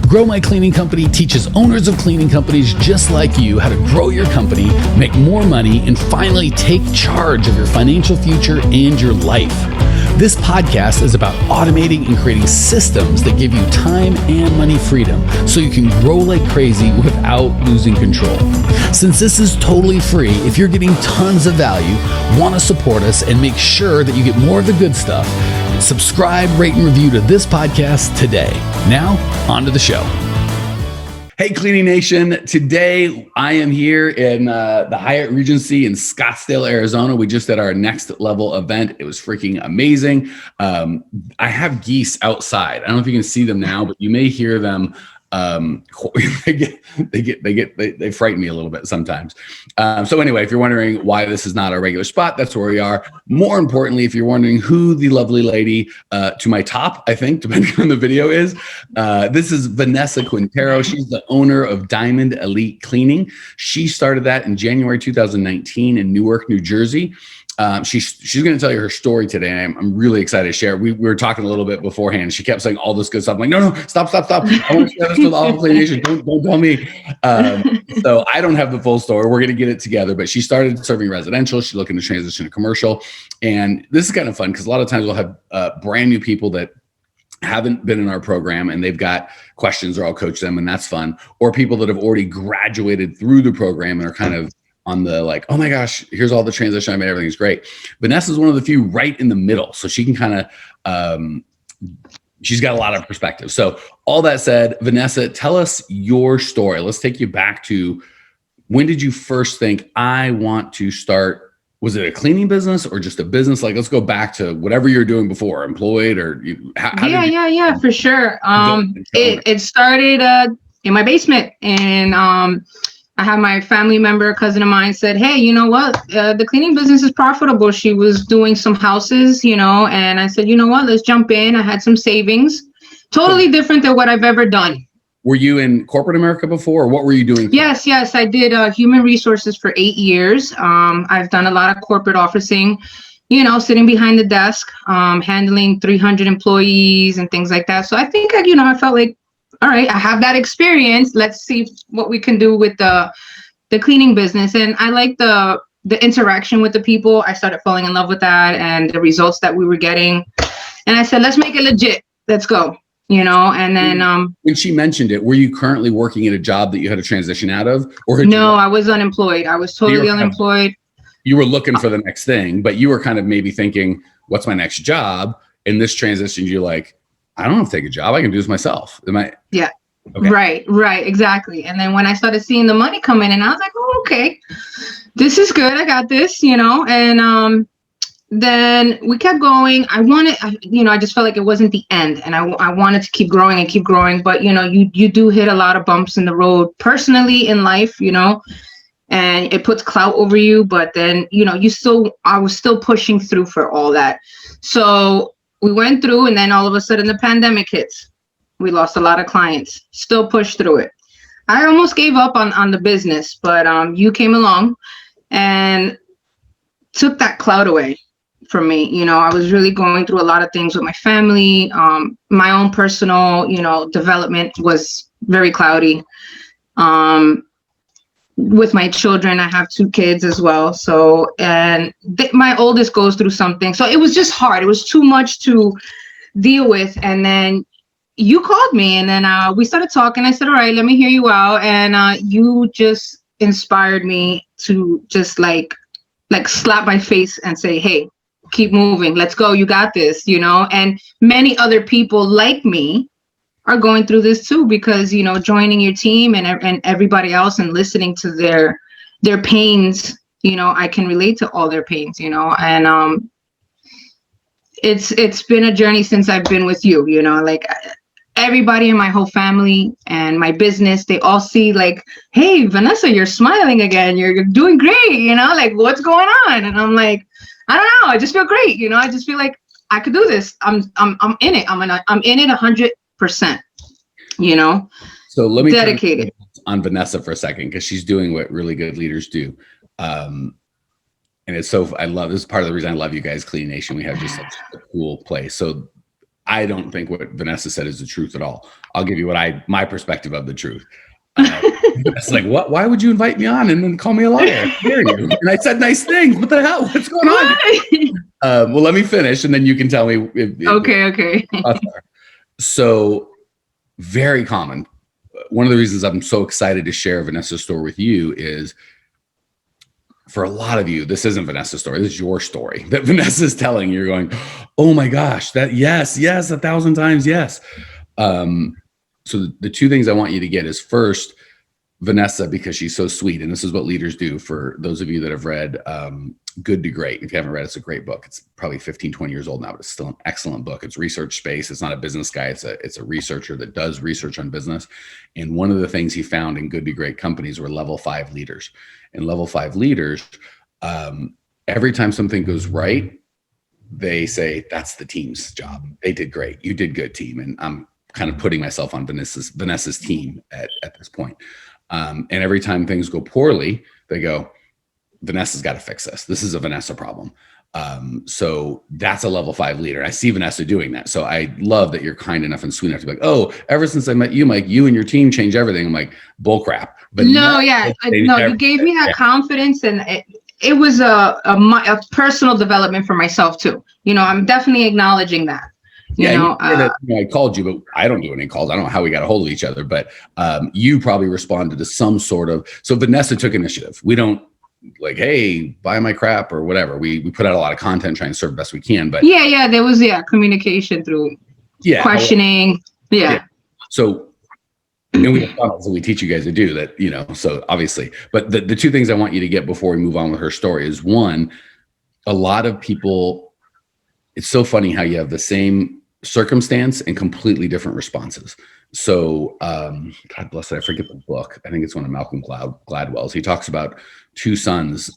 Grow My Cleaning Company teaches owners of cleaning companies just like you how to grow your company, make more money, and finally take charge of your financial future and your life. This podcast is about automating and creating systems that give you time and money freedom so you can grow like crazy without losing control. Since this is totally free, if you're getting tons of value, want to support us and make sure that you get more of the good stuff, subscribe, rate, and review to this podcast today. Now, on to the show. Hey, Cleaning Nation. Today, I am here in the Hyatt Regency in Scottsdale, Arizona. We just did our next level event. It was freaking amazing. I have geese outside. I don't know if you can see them now, but you may hear them. They frighten me a little bit sometimes. So anyway, if you're wondering why this is not a regular spot, that's where we are. More importantly, if you're wondering who the lovely lady to my top, I think, depending on the video is, this is Vanessa Quintero. She's the owner of Diamond Elite Cleaning. She started that in January 2019 in Newark, New Jersey. She's going to tell you her story today. I'm really excited to share. We were talking a little bit beforehand. She kept saying all this good stuff. I'm like, no, stop. I want to share this with all of Cleaning Nation. Don't tell me. So I don't have the full story. We're going to get it together. But she started serving residential. She's looking to transition to commercial. And this is kind of fun because a lot of times we'll have brand new people that haven't been in our program and they've got questions, or I'll coach them, and that's fun. Or people that have already graduated through the program and are kind of on the like, oh my gosh, here's all the transition I made. Everything's great. Vanessa's one of the few right in the middle. So she can kind of, she's got a lot of perspective. So all that said, Vanessa, tell us your story. Let's take you back to, when did you first think, I want to start? Was it a cleaning business or just a business? Like, let's go back to whatever you were doing before, employed or yeah, for sure. It started in my basement, and I had my family member, a cousin of mine, said, hey, you know what? The cleaning business is profitable. She was doing some houses, and I said, you know what? Let's jump in. I had some savings, totally different than what I've ever done. Were you in corporate America before, or what were you doing? Yes. I did human resources for 8 years. I've done a lot of corporate officing, sitting behind the desk, handling 300 employees and things like that. So I think, I felt like, all right, I have that experience. Let's see what we can do with the cleaning business. And I like the interaction with the people. I started falling in love with that and the results that we were getting. And I said, let's make it legit. Let's go, and then. When she mentioned it, were you currently working at a job that you had to transition out of? Or no, I was unemployed. I was totally unemployed. You were looking for the next thing, but you were kind of maybe thinking, what's my next job? In this transition, you're like, I don't have to take a job. I can do this myself. Yeah. Okay. Right. Exactly. And then when I started seeing the money come in, and I was like, oh, okay, this is good. I got this, and then we kept going. I just felt like it wasn't the end, and I wanted to keep growing. But, you do hit a lot of bumps in the road personally in life, and it puts clout over you. But then, I was still pushing through for all that. So we went through, and then all of a sudden the pandemic hits. We lost a lot of clients, still pushed through it. I almost gave up on the business, but you came along and took that cloud away from me. I was really going through a lot of things with my family. My own personal, development was very cloudy. With my children, I have 2 kids as well. So, and my oldest goes through something. So it was just hard. It was too much to deal with. And then you called me, and then we started talking. I said, all right, let me hear you out. And you just inspired me to just like slap my face and say, hey, keep moving. Let's go. You got this, and many other people like me are going through this too, because, joining your team and everybody else and listening to their pains, I can relate to all their pains, and it's been a journey since I've been with you, like everybody in my whole family and my business, they all see like, hey, Vanessa, you're smiling again. You're doing great, like what's going on? And I'm like, I don't know. I just feel great. I just feel like I could do this. I'm in it. I'm in it 100%. So let me dedicated on Vanessa for a second, because she's doing what really good leaders do. And it's I love this is part of the reason I love you guys, Clean Nation. We have just such a cool place. So I don't think what Vanessa said is the truth at all. I'll give you my perspective of the truth. It's like, what? Why would you invite me on and then call me a liar? How dare you? And I said nice things. What the hell? What's going on? Well, let me finish, and then you can tell me. Okay. So, very common. One of the reasons I'm so excited to share Vanessa's story with you is, for a lot of you, this isn't Vanessa's story. This is your story that Vanessa's telling. You're going, oh my gosh, that yes, 1,000 times yes. So the two things I want you to get is, first, Vanessa, because she's so sweet, and this is what leaders do. For those of you that have read Good to Great, if you haven't read it, it's a great book. It's probably 15, 20 years old now, but it's still an excellent book. It's research space. It's not a business guy. It's a researcher that does research on business. And one of the things he found in Good to Great companies were level 5 leaders. And level 5 leaders, every time something goes right, they say, that's the team's job. They did great. You did good, team. And I'm kind of putting myself on Vanessa's team at this point. And every time things go poorly, they go, Vanessa's got to fix this. This is a Vanessa problem. So that's a level 5 leader. I see Vanessa doing that. So I love that you're kind enough and sweet enough to be like, oh, ever since I met you, Mike, you and your team changed everything. I'm like, bull crap. But no, you gave me that confidence, and it was a personal development for myself too. I'm definitely acknowledging that. I called you, but I don't do any calls. I don't know how we got a hold of each other, but you probably responded to some sort of. So Vanessa took initiative. We don't like, hey, buy my crap or whatever. We put out a lot of content trying to serve the best we can. But there was communication through questioning. Yeah. So. And we have funnels that we teach you guys to do that, so obviously, but the two things I want you to get before we move on with her story is, one, a lot of people, it's so funny how you have the same circumstance and completely different responses. So, God bless it, I forget the book. I think it's one of Malcolm Gladwell's. He talks about two sons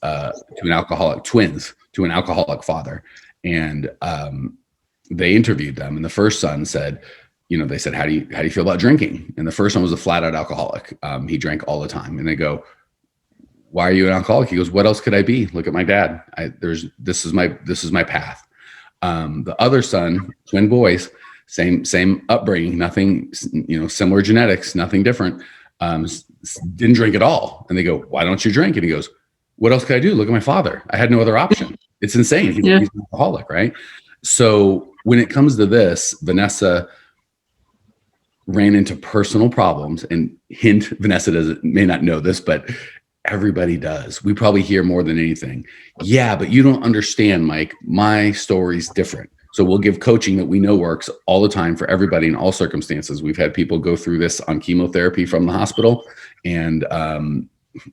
twins to an alcoholic father. And they interviewed them. And the first son said, they said, how do you feel about drinking? And the first one was a flat out alcoholic. He drank all the time. And they go, why are you an alcoholic? He goes, what else could I be? Look at my dad. This is my path. The other son, twin boys, same upbringing, nothing, similar genetics, nothing different. Didn't drink at all. And they go, why don't you drink? And he goes, what else could I do? Look at my father. I had no other option. It's insane. He's an alcoholic, right? So when it comes to this, Vanessa ran into personal problems, and hint, Vanessa may not know this, but everybody does. We probably hear more than anything. Yeah, but you don't understand, Mike. My story's different. So we'll give coaching that we know works all the time for everybody in all circumstances. We've had people go through this on chemotherapy from the hospital, and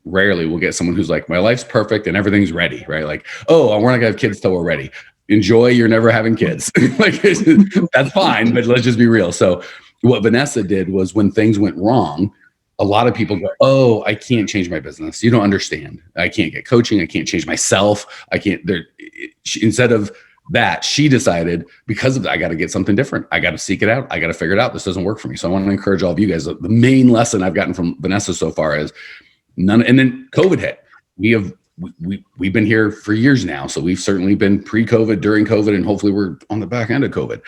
rarely we'll get someone who's like, my life's perfect and everything's ready, right? Like, oh, we're not gonna have kids till we're ready. Enjoy, you're never having kids. Like, that's fine, but let's just be real. So what Vanessa did was, when things went wrong, a lot of people go, oh, I can't change my business. You don't understand. I can't get coaching. I can't change myself. I can't. Instead of that, she decided, because of that, I got to get something different. I got to seek it out. I got to figure it out. This doesn't work for me. So I want to encourage all of you guys. The main lesson I've gotten from Vanessa so far is none. And then COVID hit. We've been here for years now. So we've certainly been pre-COVID, during COVID, and hopefully we're on the back end of COVID.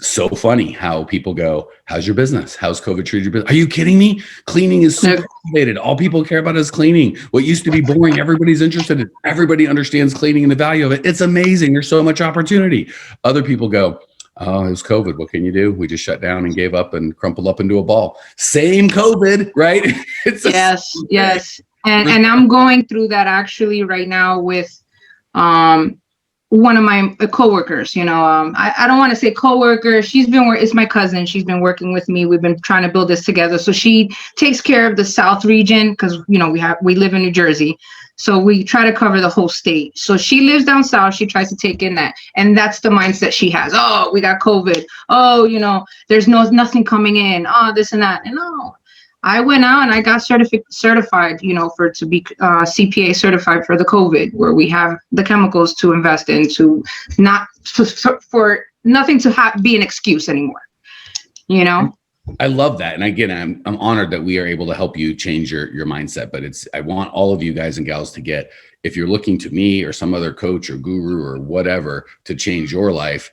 So funny how people go, how's your business? How's COVID treated your business? Are you kidding me? Cleaning is super elevated. All people care about is cleaning. What used to be boring, everybody's interested in. Everybody understands cleaning and the value of it. It's amazing. There's so much opportunity. Other people go, oh, it was COVID. What can you do? We just shut down and gave up and crumpled up into a ball. Same COVID, right? Yes. And I'm going through that actually right now with one of my coworkers. I don't want to say coworker. It's my cousin. She's been working with me. We've been trying to build this together. So she takes care of the South region, because we live in New Jersey. So we try to cover the whole state. So she lives down south. She tries to take in that. And that's the mindset she has. Oh, we got COVID. Oh, there's nothing coming in. Oh, this and that. And no, I went out and I got certified, to be CPA certified for the COVID, where we have the chemicals to invest in, to not for nothing to be an excuse anymore. I love that. And again, I'm honored that we are able to help you change your mindset. But I want all of you guys and gals to get, if you're looking to me or some other coach or guru or whatever to change your life,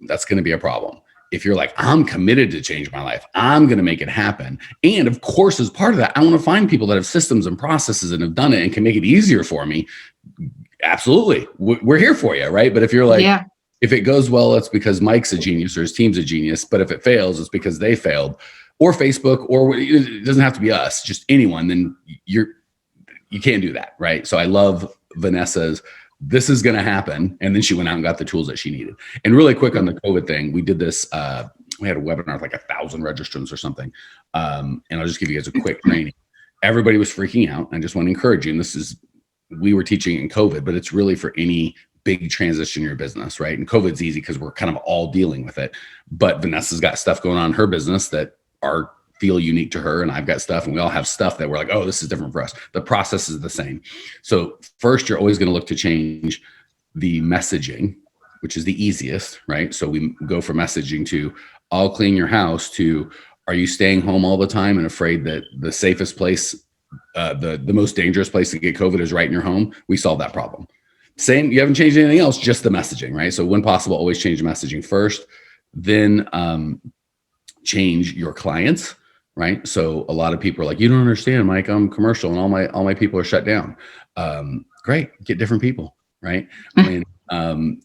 that's going to be a problem. If you're like, I'm committed to change my life, I'm going to make it happen. And of course, as part of that, I want to find people that have systems and processes and have done it and can make it easier for me. Absolutely. We're here for you. Right. But if you're like, if it goes well, it's because Mike's a genius or his team's a genius. But if it fails, it's because they failed, or Facebook, or it doesn't have to be us, just anyone, then you can't do that. Right. So I love Vanessa's, this is going to happen. And then she went out and got the tools that she needed. And really quick on the COVID thing, we did this, we had a webinar with like 1,000 registrants or something. And I'll just give you guys a quick training. Everybody was freaking out. I just want to encourage you. And we were teaching in COVID, but it's really for any big transition in your business, right? And COVID's easy because we're kind of all dealing with it. But Vanessa's got stuff going on in her business that feel unique to her, and I've got stuff, and we all have stuff that we're like, oh, this is different for us. The process is the same. So first, you're always going to look to change the messaging, which is the easiest, right? So we go from messaging to I'll clean your house to are you staying home all the time and afraid that the safest place, the most dangerous place to get COVID is right in your home? We solve that problem. Same, you haven't changed anything else, just the messaging, right? So when possible, always change the messaging first, then change your clients. Right. So a lot of people are like, you don't understand, Mike, I'm commercial and all my people are shut down. Great. Get different people. Right. When, on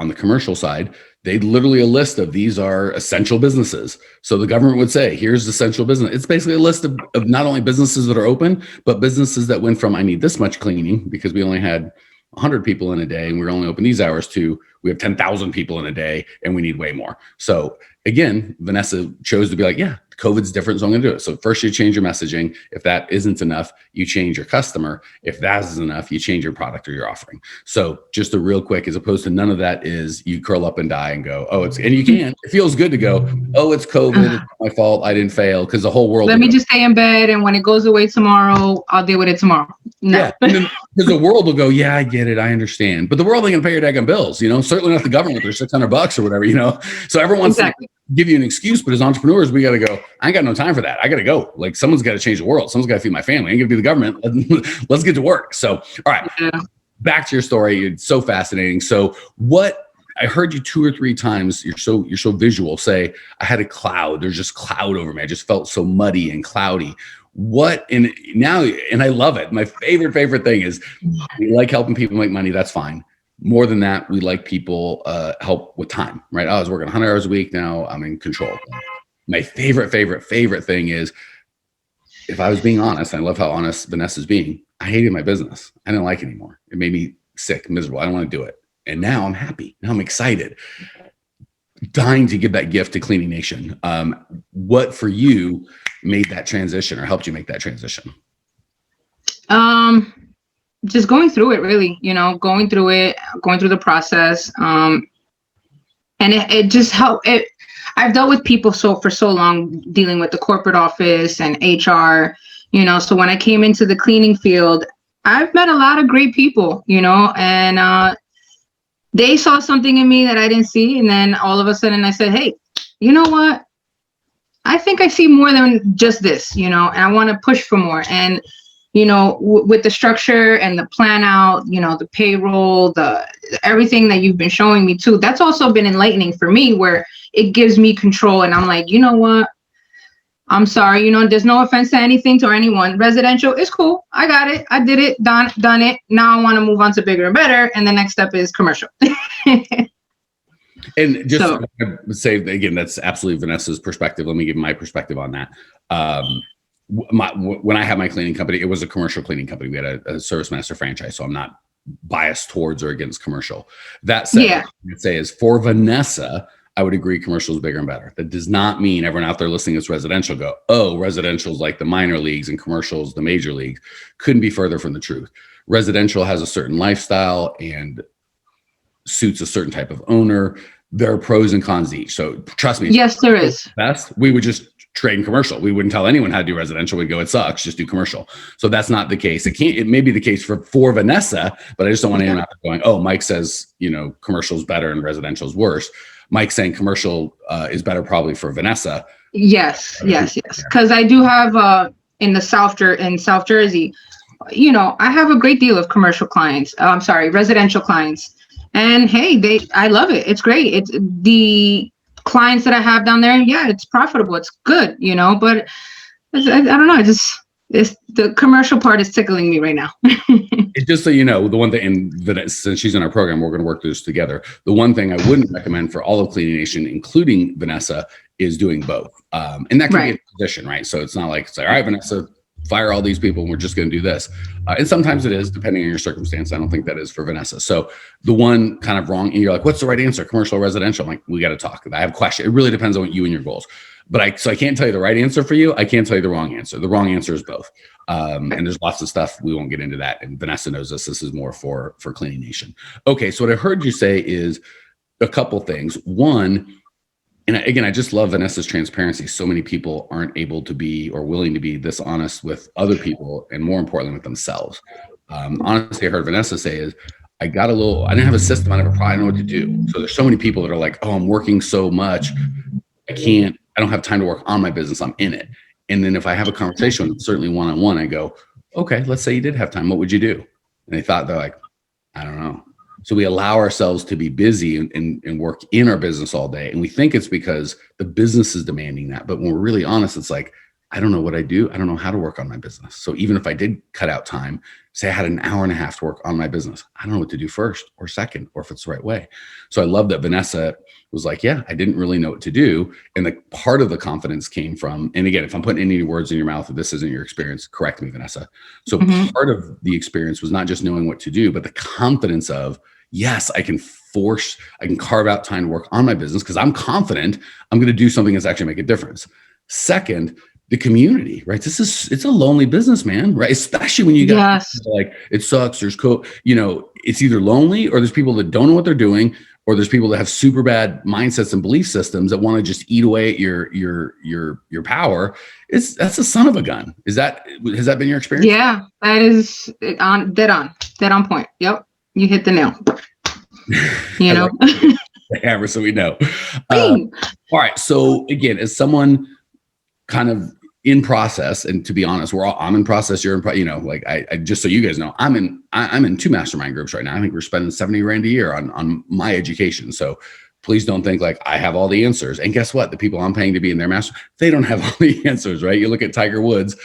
the commercial side, they literally a list of these are essential businesses. So the government would say, here's essential business. It's basically a list of not only businesses that are open, but businesses that went from, I need this much cleaning because we only had 100 people in a day and we're only open these hours to we have 10,000 people in a day and we need way more. So again, Vanessa chose to be like, yeah, COVID's different, so I'm going to do it. So first you change your messaging. If that isn't enough, you change your customer. If that isn't enough, you change your product or your offering. So just a real quick, as opposed to none of that is you curl up and die and go, and you can, it feels good to go, it's COVID, it's my fault, I didn't fail, because the whole world. Let me just stay in bed, and when it goes away tomorrow, I'll deal with it tomorrow. No. Yeah, because the world will go, yeah, I get it, I understand. But the world ain't gonna pay your daggone bills, certainly not the government, they're $600 or whatever, So everyone's exactly. Give you an excuse, but as entrepreneurs, we got to go, I ain't got no time for that. I got to go. Like someone's got to change the world. Someone's got to feed my family. I ain't going to be the government. Let's get to work. So, all right, back to your story. It's so fascinating. So what I heard you 2 or 3 times, you're so visual, say, I had a cloud. There's just cloud over me. I just felt so muddy and cloudy. And I love it. My favorite thing is we like helping people make money. That's fine. More than that, we like people help with time, right? I was working 100 hours a week. Now I'm in control. My favorite thing is, if I was being honest, I love how honest Vanessa's being, I hated my business. I didn't like it anymore. It made me sick, miserable. I don't want to do it. And now I'm happy. Now I'm excited. Dying to give that gift to Cleaning Nation. What for you made that transition or helped you make that transition? Just going through it, really, going through the process. And it just helped. I've dealt with people for so long, dealing with the corporate office and HR, so when I came into the cleaning field, I've met a lot of great people, and they saw something in me that I didn't see. And then all of a sudden I said, hey, you know what? I think I see more than just this, and I want to push for more. And with the structure and the plan out, the payroll, everything that you've been showing me too, that's also been enlightening for me, where it gives me control. And I'm like, you know what? I'm sorry, there's no offense to anything, to anyone. Residential is cool. I got it. I did it, done it. Now I want to move on to bigger and better. And the next step is commercial. And just to say, again, that's absolutely Vanessa's perspective. Let me give my perspective on that. When I had my cleaning company, it was a commercial cleaning company. We had a Service Master franchise, so I'm not biased towards or against commercial. That said, what I would say is, for Vanessa, I would agree commercial is bigger and better. That does not mean everyone out there listening that's residential go, residential is like the minor leagues and commercials, the major leagues. Couldn't be further from the truth. Residential has a certain lifestyle and suits a certain type of owner. There are pros and cons to each. So trust me. Yes, there is. Best, we would just trade in commercial. We wouldn't tell anyone how to do residential. We'd go, it sucks, just do commercial. So that's not the case. It may be the case for Vanessa, but I just don't want anyone out there going, Mike says, commercial is better and residential is worse. Mike's saying commercial is better probably for Vanessa. Yes. Because I do have in South Jersey, I have a great deal of commercial clients. Residential clients. And hey, I love it. It's great. It's the clients that I have down there. Yeah, it's profitable. It's good, but I don't know. It's the commercial part is tickling me right now. It's just so you know, the one thing, and that since she's in our program, we're going to work through this together. The one thing I wouldn't recommend for all of Cleaning Nation, including Vanessa, is doing both. And that can be a position, right? So it's not like, all right, Vanessa, fire all these people and we're just going to do this. And sometimes it is, depending on your circumstance. I don't think that is for Vanessa. So the one kind of wrong, and you're like, what's the right answer? Commercial or residential? I'm like, we got to talk. I have a question. It really depends on what you and your goals. But I can't tell you the right answer for you. I can't tell you the wrong answer. The wrong answer is both. And there's lots of stuff. We won't get into that. And Vanessa knows this. This is more for Cleaning Nation. Okay. So what I heard you say is a couple things. One, and again, I just love Vanessa's transparency. So many people aren't able to be or willing to be this honest with other people, and more importantly with themselves. Honestly, I heard Vanessa say is, I didn't have a system. I didn't know what to do. So there's so many people that are like, oh, I'm working so much. I don't have time to work on my business. I'm in it. And then if I have a conversation with them, certainly one-on-one, I go, okay, let's say you did have time. What would you do? And they're like, I don't know. So we allow ourselves to be busy and work in our business all day. And we think it's because the business is demanding that. But when we're really honest, it's like, I don't know what I do. I don't know how to work on my business. So even if I did cut out time, say I had an hour and a half to work on my business, I don't know what to do first or second, or if it's the right way. So I love that Vanessa was like, yeah, I didn't really know what to do. And the part of the confidence came from, and again, if I'm putting any words in your mouth, if this isn't your experience, correct me, Vanessa. So part of the experience was not just knowing what to do, but the confidence of, yes, I can carve out time to work on my business because I'm confident I'm going to do something that's actually make a difference. Second, the community, right? It's a lonely business, man, right? Especially when you got like, it sucks. There's it's either lonely or there's people that don't know what they're doing, or there's people that have super bad mindsets and belief systems that want to just eat away at your power. That's a son of a gun. Has that been your experience? Yeah, that is dead on point. Yep. You hit the nail. The hammer, so we know. All right. So again, as someone kind of in process, and to be honest, I'm in process. You're in, like I just so you guys know, I'm in 2 mastermind groups right now. I think we're spending $70,000 a year on my education. So please don't think like I have all the answers. And guess what? The people I'm paying to be in their master, they don't have all the answers, right? You look at Tiger Woods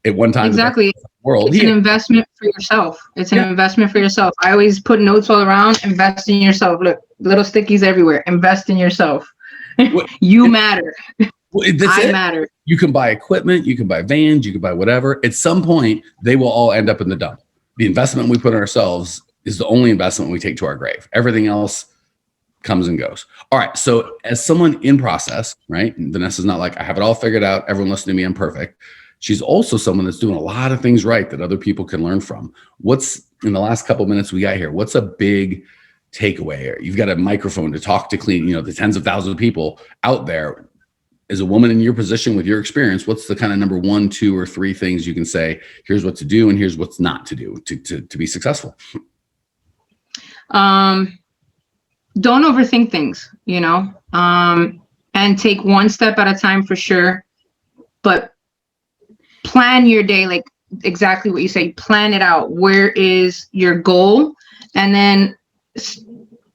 at one time. Exactly. It's an investment for yourself. It's an investment for yourself. I always put notes all around, invest in yourself. Look, little stickies everywhere. Invest in yourself. You matter. I matter. You can buy equipment, you can buy vans, you can buy whatever. At some point, they will all end up in the dump. The investment we put in ourselves is the only investment we take to our grave. Everything else comes and goes. All right. So as someone in process, right? Vanessa's not like, I have it all figured out. Everyone listen to me. I'm perfect. She's also someone that's doing a lot of things right that other people can learn from. What's in the last couple of minutes we got here? What's a big takeaway? You've got a microphone to talk to the tens of thousands of people out there. As a woman in your position with your experience, what's the kind of number 1, 2, or 3 things you can say, here's what to do and here's what's not to do to be successful? Don't overthink things, and take one step at a time for sure. But plan your day, like exactly what you say, plan it out. Where is your goal? And then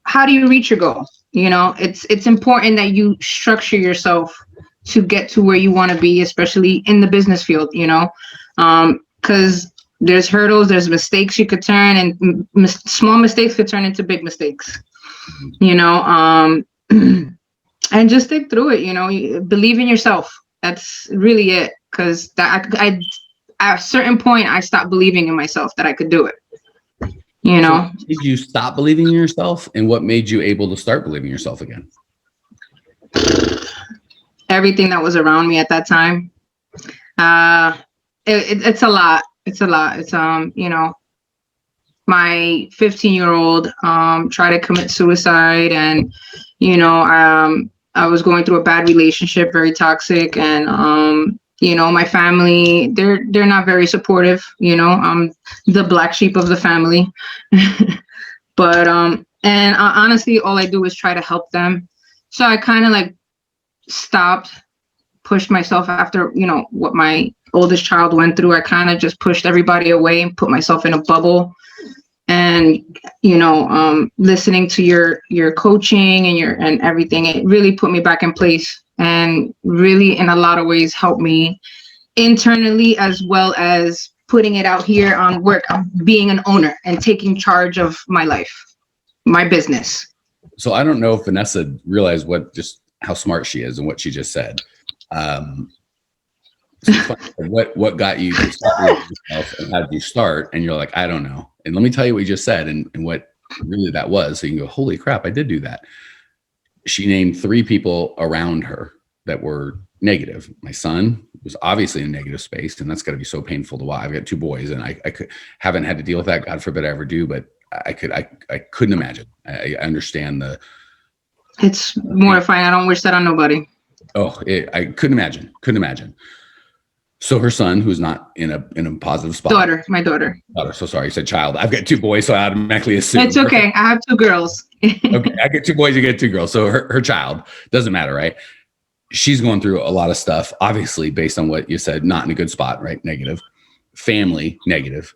how do you reach your goal? It's important that you structure yourself to get to where you want to be, especially in the business field, because there's hurdles, there's mistakes you could turn, and small mistakes could turn into big mistakes, and just stick through it, believe in yourself. That's really it. Because at a certain point, I stopped believing in myself that I could do it. So did you stop believing in yourself, and what made you able to start believing in yourself again? Everything that was around me at that time. It's a lot. It's my 15-year-old tried to commit suicide, and I was going through a bad relationship, very toxic, and my family, they're not very supportive. I'm the black sheep of the family. But and honestly, all I do is try to help them. So I kind of like stopped, pushed myself after what my oldest child went through. I kind of just pushed everybody away and put myself in a bubble. and listening to your coaching and everything, it really put me back in place, and really in a lot of ways helped me internally, as well as putting it out here on work, being an owner and taking charge of my life, my business. So I don't know if Vanessa realized how smart she is and what she just said. So what got you to start with yourself, and how did you start? And you're like, I don't know. And let me tell you what you just said and what really that was. So you can go, holy crap, I did do that. She named 3 people around her that were negative. My son was obviously in a negative space, and that's got to be so painful to watch. I've got 2 boys, and I haven't had to deal with that. God forbid I ever do, but I couldn't imagine. I understand it's mortifying. I don't wish that on nobody. I couldn't imagine. So her son, who's not in a positive spot. My daughter. So sorry, you said child. I've got 2 boys, so I automatically assume. It's okay. I have 2 girls. Okay, I get 2 boys, you get 2 girls. So her child, doesn't matter, right? She's going through a lot of stuff, obviously, based on what you said, not in a good spot, right? Negative. Family, negative.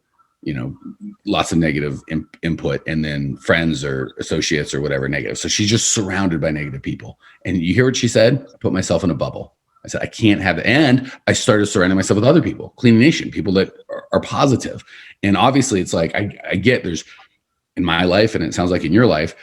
Lots of negative input, and then friends or associates or whatever, negative. So she's just surrounded by negative people. And you hear what she said? I put myself in a bubble. I said, I can't have that. And I started surrounding myself with other people, Cleaning Nation, people that are positive. And obviously it's like, I get there's in my life, and it sounds like in your life,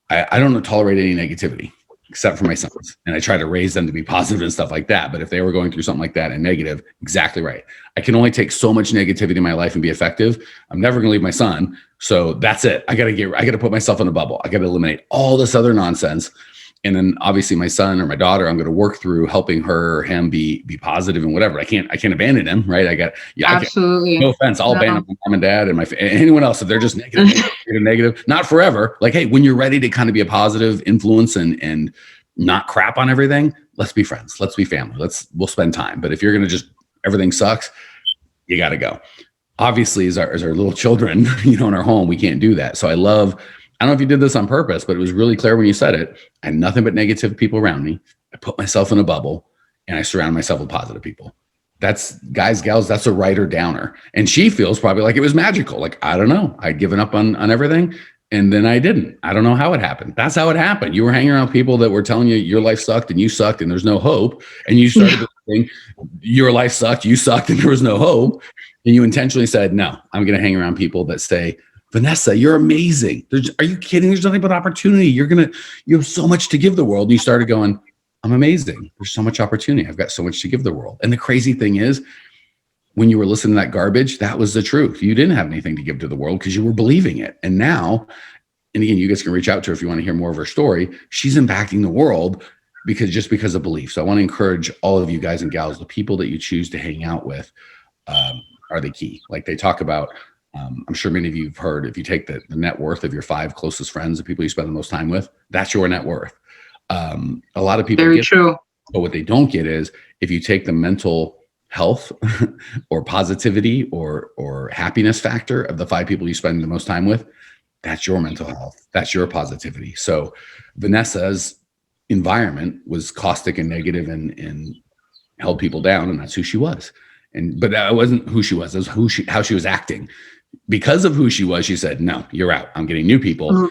I don't tolerate any negativity except for my sons. And I try to raise them to be positive and stuff like that. But if they were going through something like that and negative, exactly right. I can only take so much negativity in my life and be effective. I'm never going to leave my son. So that's it. I got to put myself in a bubble. I got to eliminate all this other nonsense. And then obviously my son or my daughter, I'm going to work through helping her or him be positive and whatever. I can't abandon him, right? Absolutely. No offense. I'll abandon my mom and dad and anyone else if they're just negative, not forever. Like, hey, when you're ready to kind of be a positive influence and not crap on everything, let's be friends. Let's be family. We'll spend time. But if you're going to just, everything sucks, you got to go. Obviously as our little children, in our home, we can't do that. So I don't know if you did this on purpose, but it was really clear when you said it. I had nothing but negative people around me. I put myself in a bubble, and I surround myself with positive people. That's, guys, gals, that's a writer downer. And she feels probably like it was magical. Like, I don't know. I'd given up on everything, and then I didn't. I don't know how it happened. That's how it happened. You were hanging around people that were telling you your life sucked and you sucked and there's no hope. And you started thinking your life sucked, you sucked, and there was no hope. And you intentionally said, no, I'm going to hang around people that say, Vanessa, you're amazing. Are you kidding? There's nothing but opportunity. You have so much to give the world. And you started going, I'm amazing. There's so much opportunity. I've got so much to give the world. And the crazy thing is, when you were listening to that garbage, that was the truth. You didn't have anything to give to the world because you were believing it. And now, and again, you guys can reach out to her if you want to hear more of her story. She's impacting the world because of belief. So I want to encourage all of you guys and gals, the people that you choose to hang out with are the key. Like they talk about, I'm sure many of you have heard, if you take the net worth of your 5 closest friends, the people you spend the most time with, that's your net worth. A lot of people Very true. But what they don't get is if you take the mental health or positivity or happiness factor of the 5 people you spend the most time with, that's your mental health. That's your positivity. So Vanessa's environment was caustic and negative and held people down, and that's who she was. But that wasn't who she was. It was how she was acting. Because of who she was, she said, no, you're out. I'm getting new people. Mm-hmm.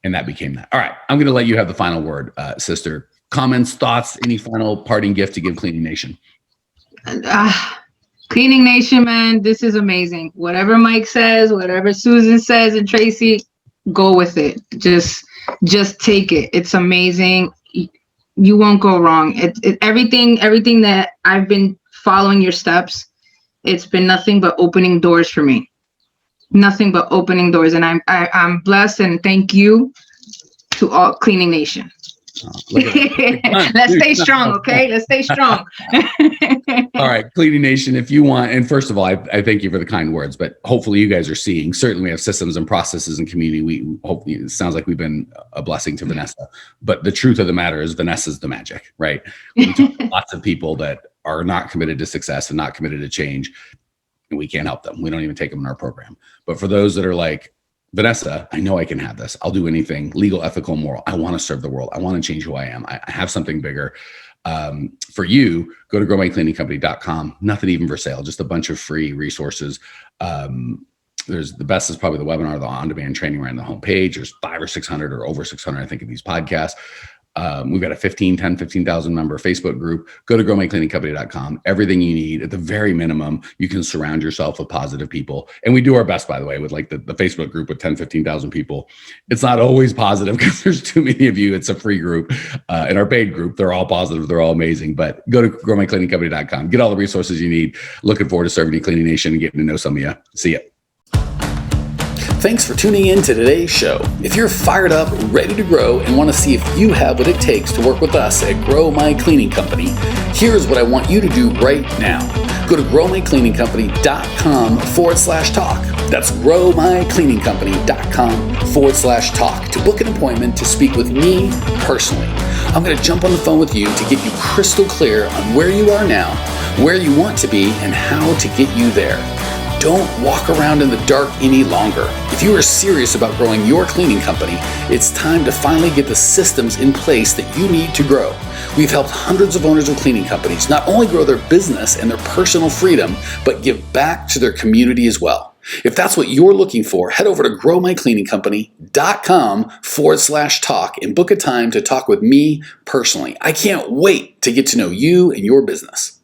And that became that. All right. I'm going to let you have the final word, sister. Comments, thoughts, any final parting gift to give Cleaning Nation? Cleaning Nation, man, this is amazing. Whatever Mike says, whatever Susan says, and Tracy, go with it. Just take it. It's amazing. You won't go wrong. Everything that I've been following your steps, it's been nothing but opening doors for me. Nothing but opening doors, and I'm blessed, and thank you to all Cleaning Nation. Let's stay strong, okay? Let's stay strong. All right, Cleaning Nation, if you want, and first of all, I thank you for the kind words, but hopefully you guys are seeing, certainly we have systems and processes and community. We hopefully, it sounds like we've been a blessing to Vanessa, but the truth of the matter is Vanessa's the magic, right? We talk to lots of people that are not committed to success and not committed to change, and we can't help them. We don't even take them in our program. But for those that are like, Vanessa, I know I can have this. I'll do anything legal, ethical, moral. I want to serve the world. I want to change who I am. I have something bigger. For you, go to growmycleaningcompany.com. Nothing even for sale, just a bunch of free resources. There's the best is probably the webinar, the on-demand training right on the homepage. There's 500 or 600 or over 600, I think, of these podcasts. We've got a 15,000 member Facebook group. Go to growmycleaningcompany.com. Everything you need. At the very minimum, you can surround yourself with positive people. And we do our best, by the way, with like the Facebook group with 10, 15,000 people. It's not always positive because there's too many of you. It's a free group. In our paid group, they're all positive. They're all amazing. But go to growmycleaningcompany.com. Get all the resources you need. Looking forward to serving you, Cleaning Nation, and getting to know some of you. See ya. Thanks for tuning in to today's show. If you're fired up, ready to grow, and want to see if you have what it takes to work with us at Grow My Cleaning Company, here's what I want you to do right now. Go to growmycleaningcompany.com/talk. That's growmycleaningcompany.com/talk to book an appointment to speak with me personally. I'm going to jump on the phone with you to get you crystal clear on where you are now, where you want to be, and how to get you there. Don't walk around in the dark any longer. If you are serious about growing your cleaning company, it's time to finally get the systems in place that you need to grow. We've helped hundreds of owners of cleaning companies not only grow their business and their personal freedom, but give back to their community as well. If that's what you're looking for, head over to growmycleaningcompany.com/talk and book a time to talk with me personally. I can't wait to get to know you and your business.